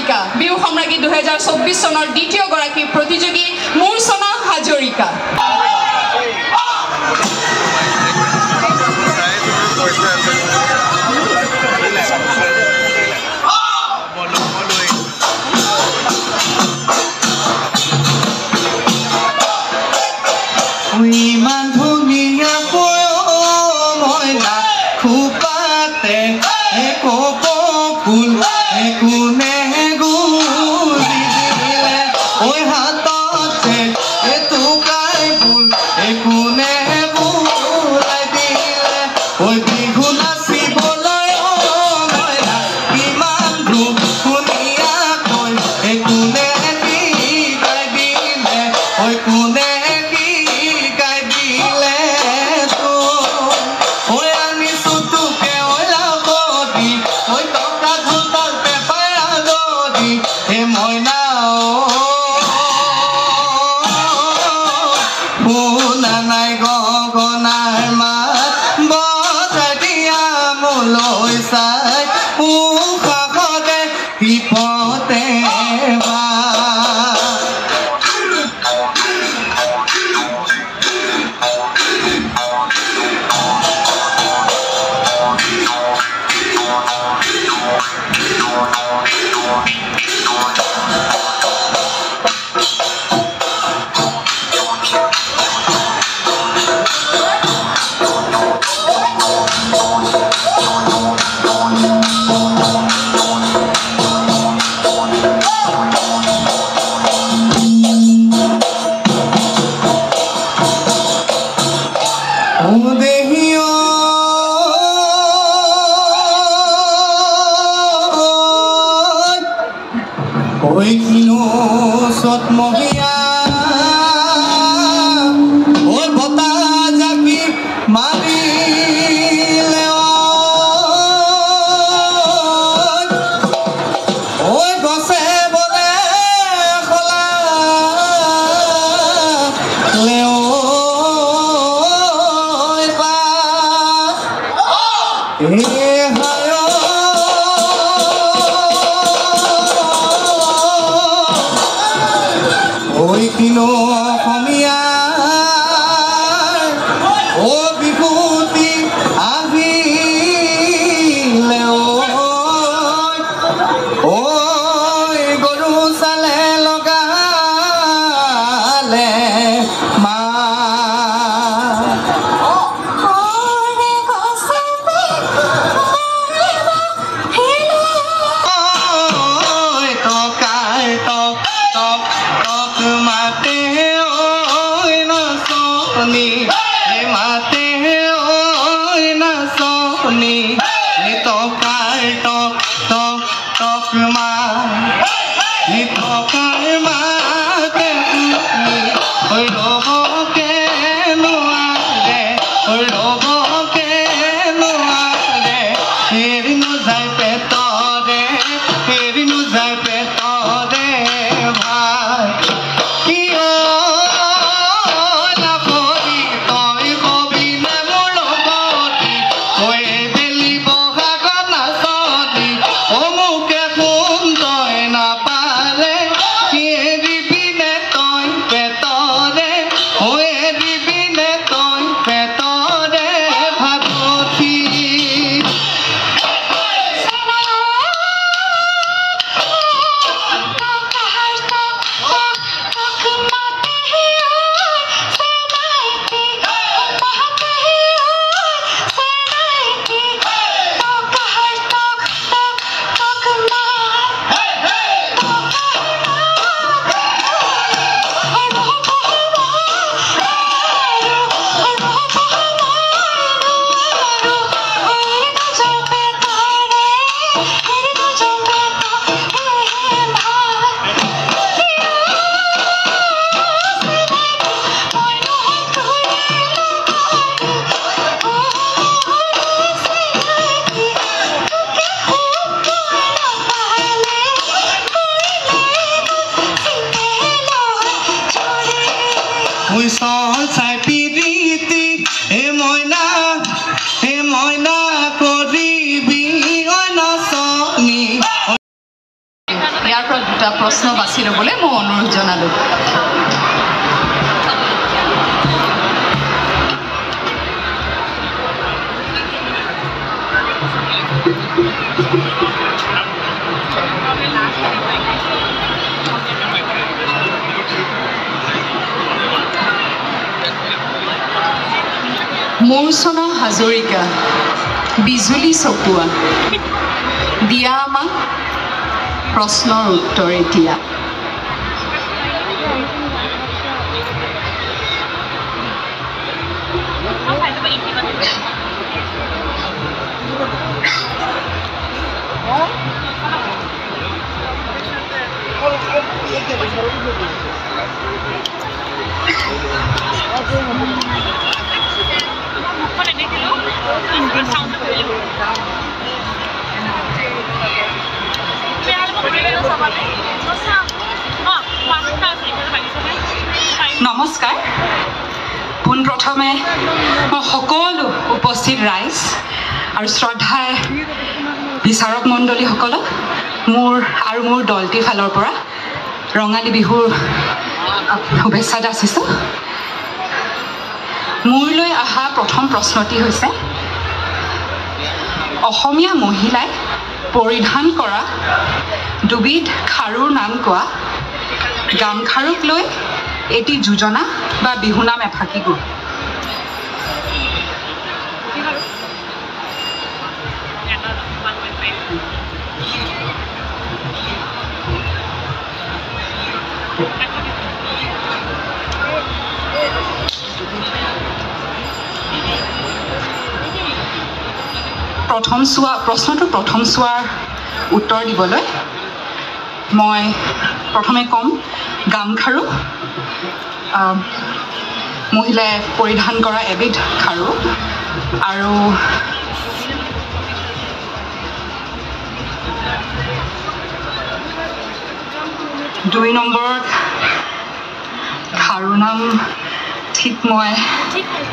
হাজৰিকা বিহু সম্ৰাজ্ঞী 2024 চনৰ দ্বিতীয় গৰাকী প্ৰতিযোগী মূৰ্ছনা হাজৰিকা ইমান ধুনীয়া মইনা খোপাতে কপ ফুল কোনে গুলি দিলে ঐ হাততে এটুকাই ফুল কোনে বুলাই দিলে ঐ বিহু নাচিবলৈ মইনা ইমান ধুনীয়াকৈ কোনে শিকাই দিলে ঐ কোনে ইয়াৰ দুটা প্ৰশ্ন বাছি ল'বলৈ মই অনুৰোধ জনালোঁ মূৰ্ছনা হাজৰিকা বিজুলী চপোৱা দিয়া আমাক প্ৰশ্নৰ উত্তৰ এতিয়া নমস্কাৰ পোনপ্ৰথমে মই সকলো উপস্থিত ৰাইজ আৰু শ্ৰদ্ধাৰ বিচাৰক মণ্ডলীসকলক মোৰ দলটিৰ ফালৰ পৰা ৰঙালী বিহুৰ শুভেচ্ছা যাচিছোঁ মোৰলৈ অহা প্ৰথম প্ৰশ্নটি হৈছে অসমীয়া মহিলাই পৰিধান কৰা দুবিধ খাৰুৰ নাম কোৱা গামখাৰুক লৈ এটি যোজনা বা বিহুনাম এফাকি গ'ল প্ৰথম চোৱাৰ উত্তৰ দিবলৈ মই প্ৰথমে ক'ম গামখাৰু মহিলাই পৰিধান কৰা এবিধ খাৰু আৰু দুই নম্বৰত খাৰু নাম ঠিক মই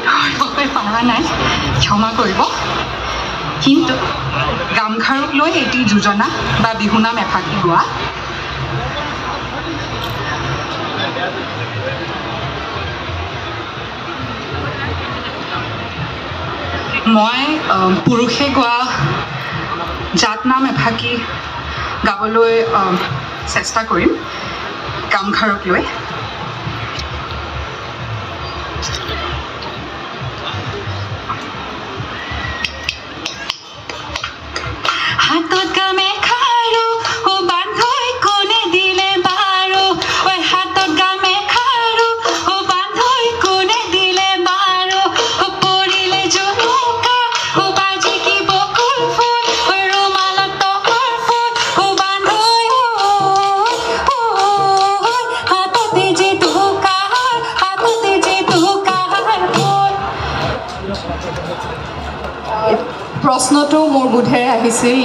ধৰিবকৈ পৰা নাই ক্ষমা কৰিব কিন্তু গামখাৰুক লৈ এটি যোজনা বা বিহুনাম এফাকি গোৱা মই পুৰুষে গোৱা জাত নাম এফাকি গাবলৈ চেষ্টা কৰিম গামখাৰুক লৈ হাতত গামে খাৰু ও বান্ধৈ কোনে দিলে বাৰু ঐ হাতত গামে খাৰু ও বান্ধৈ কোনে দিলে বাৰু ও পৰিলে জুনুকা ও বাজি কি বকুল ফুল ও ৰুমালত তহৰ ফুল ও বান্ধৈ হাততে যে ধুকাৰ ফুল প্ৰশ্নটো মোৰ বোধেৰে আহিছিল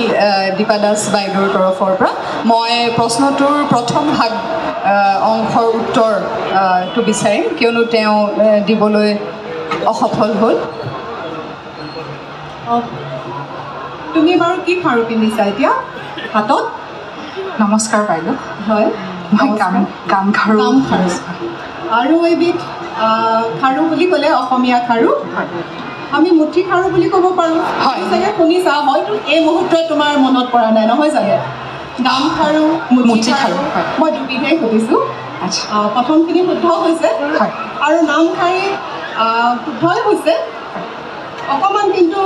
দীপা দাস বাইদেউৰ তৰফৰ পৰা মই প্ৰশ্নটোৰ প্ৰথম ভাগ অংশৰ উত্তৰটো বিচাৰিম কিয়নো তেওঁ দিবলৈ অসফল হ'ল তুমি বাৰু কি খাৰু পিন্ধিছা এতিয়া হাতত নমস্কাৰ বাইদেউ হয় মই গামখাৰু আৰু এবিধ খাৰু বুলি ক'লে অসমীয়া খাৰু আমি মুঠি খাৰু বুলি ক'ব পাৰোঁ হয় চাগে শুনিছা হয়তো এই মুহূৰ্তত তোমাৰ মনত পৰা নাই নহয় জানো গামখাৰু মুঠি খাৰু মই দুবিধেই সুধিছোঁ প্ৰথমখিনি শুদ্ধ হৈছে আৰু নামখাৰী শুদ্ধই হৈছে অকণমান কিন্তু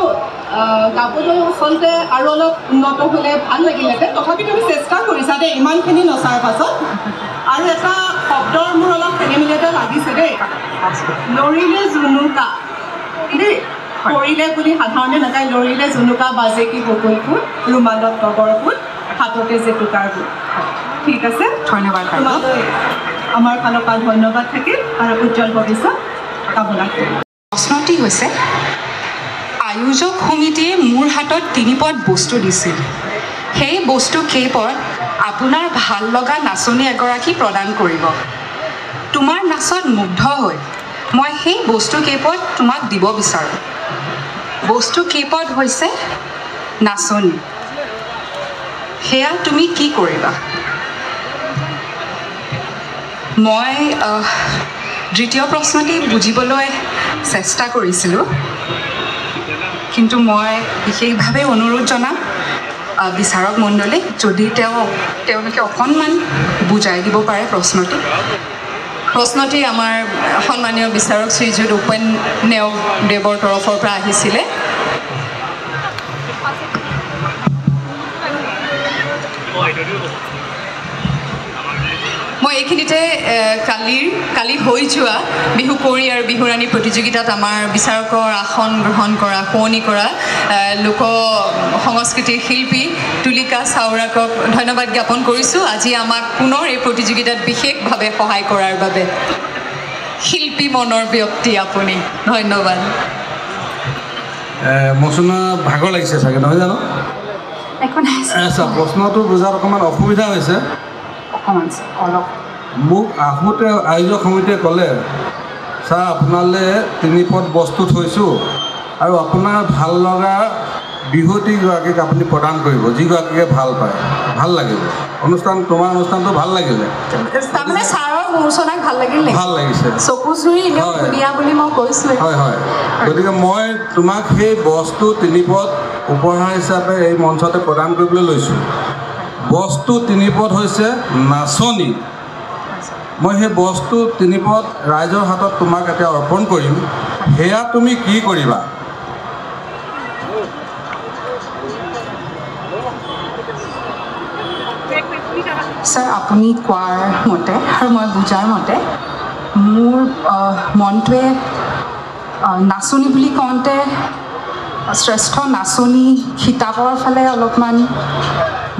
গাবলৈ আচলতে আৰু অলপ উন্নত হ'লে ভাল লাগিলেহেঁতেন তথাপি তুমি চেষ্টা কৰিছা দেই ইমানখিনি নচাৰ পাছত আৰু এটা শব্দৰ মোৰ অলপ খেলিমেলি এটা লাগিছে দেই লৰিলে জুনুকা দেই কৰিলে বুলি সাধাৰণতে নাযায় লৰিলে জুনুকা বাজে কি বকুল ফুল ৰুমালত তগৰ ফুল হাততে জেতুকাৰ ফুল ঠিক আছে ধন্যবাদ তোমালৈ আমাৰ ফালৰ পৰা ধন্যবাদ থাকিল আৰু উজ্জ্বল ভৱিষ্যত কামনা কৰিম প্ৰশ্নটি হৈছে আয়োজক সমিতিয়ে মোৰ হাতত 3 পদ বস্তু দিছিল সেই বস্তু কেইপদ আপোনাৰ ভাল লগা নাচনী এগৰাকী প্ৰদান কৰিব তোমাৰ নাচত মুগ্ধ হৈ মই সেই বস্তু কেইপদ তোমাক দিব বিচাৰোঁ বস্তু কেইপদ হৈছে নাচনী সেয়া তুমি কি কৰিবা মই দ্বিতীয় প্ৰশ্নটি বুজিবলৈ চেষ্টা কৰিছিলোঁ, কিন্তু মই বিশেষভাৱে অনুৰোধ জনাম বিচাৰক মণ্ডলীক যদি তেওঁলোকে অকণমান বুজাই দিব পাৰে প্ৰশ্নটি। প্ৰশ্নটি আমাৰ সন্মানীয় বিচাৰক শ্ৰীযুত উপেন নেওগ দেৱৰ তৰফৰ পৰা আহিছিলে। মই এইখিনিতে কালি হৈ যোৱা বিহু কুঁৱৰী আৰু বিহুৰাণী প্ৰতিযোগিতাত আমাৰ বিচাৰকৰ আসন গ্ৰহণ কৰা শুৱনি কৰা লোক সংস্কৃতিৰ শিল্পী তুলিকা চাউৰাকক ধন্যবাদ জ্ঞাপন কৰিছোঁ আজি আমাক পুনৰ এই প্ৰতিযোগিতাত বিশেষভাৱে সহায় কৰাৰ বাবে। শিল্পী মনৰ ব্যক্তি আপুনি, ধন্যবাদ। মচুনা ভাগৰ লাগিছে চাগে নহয় জানো? প্ৰশ্নটো বুজাত অকণমান অসুবিধা হৈছে। মোক আহোঁতে আয়োজক সমিতিয়ে ক'লে ছাৰ আপোনালৈ 3 পদ বস্তু থৈছোঁ আৰু আপোনাৰ ভাল লগা বিহুৱতীগৰাকীক আপুনি প্ৰদান কৰিব, যিগৰাকীকে ভাল পায়, ভাল লাগিব। তোমাৰ অনুষ্ঠানটো ভাল লাগিলে। তাৰমানে ছাৰৰ মূৰ্চনাক ভাল লাগিল নেকি? ভাল লাগিছে, চকু চুৰি এনেও ধুনীয়া বুলি মই কৈছোঁ। হয় হয়, গতিকে মই তোমাক সেই বস্তু 3 পদ উপহাৰ হিচাপে এই মঞ্চতে প্ৰদান কৰিবলৈ লৈছোঁ। বস্তু 3 পদ হৈছে নাচনী। মই সেই বস্তু 3 পদ ৰাইজৰ হাতত তোমাক এতিয়া অৰ্পণ কৰিম, সেয়া তুমি কি কৰিবা? ছাৰ আপুনি কোৱাৰ মতে আৰু মই বুজাৰ মতে মোৰ মনটোৱে নাচনী বুলি কওঁতে শ্ৰেষ্ঠ নাচনী খিতাপৰ ফালে অলপমান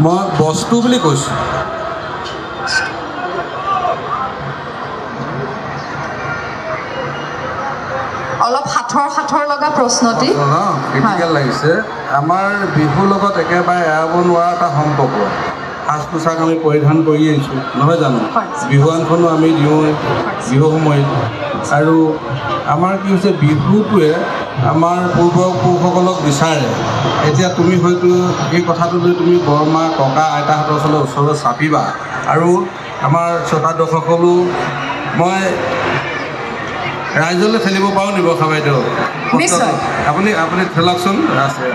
মই বস্তু বুলি কৈছোঁ। অলপ সাঁথৰ লগা প্ৰশ্নটি ক্ৰিটিকেল লাগিছে। আমাৰ বিহুৰ লগত একেবাৰে এৰাব নোৱাৰা এটা সম্পৰ্ক। সাজ পোছাক আমি পৰিধান কৰি আহিছোঁ নহয় জানো? বিহুৱানখনো আমি দিওঁ বিহু সময়ত। আৰু আমাৰ কি হৈছে, বিহুটোৱে আমাৰ পূৰ্বপুৰুষসকলক বিচাৰে। এতিয়া তুমি হয়তো এই কথাটো লৈ তুমি বৰমা ককা আইতাহঁতৰ ওচৰত চাপিবা। আৰু আমাৰ শ্ৰোতা দৰ্শকসকলো মই ৰাইজলৈ ঠেলিব পাৰোঁ নি বৰষা বাইদেউ? নিশ্চয়, আপুনি ঠেলকচোন।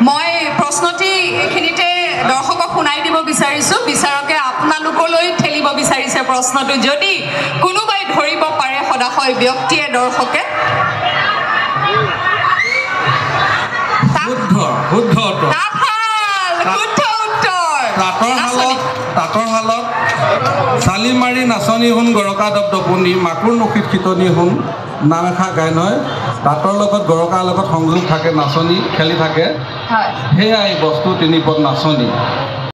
মই প্ৰশ্নটি এইখিনিতে দৰ্শকক শুনাই দিব বিচাৰিছোঁ। বিচাৰকে আপোনালোকলৈ ঠেলিব বিচাৰিছে প্ৰশ্নটো, যদি কোনোবাই ধৰিব পাৰে সদাশয় ব্যক্তিয়ে দৰ্শকে। শুদ্ধ উত্তৰ। তাঁতৰ শালত চালি মাৰি নাচনী শুন গৰকা দপদপনি, মাকুৰ নখীত শীতনি শুন নাম এষাৰ গাই নহয়। তাঁতৰ লগত গৰকাৰ লগত সংযোগ থাকে, নাচনী খেলি থাকে। সেয়াই বস্তু 3 পদ নাচনী।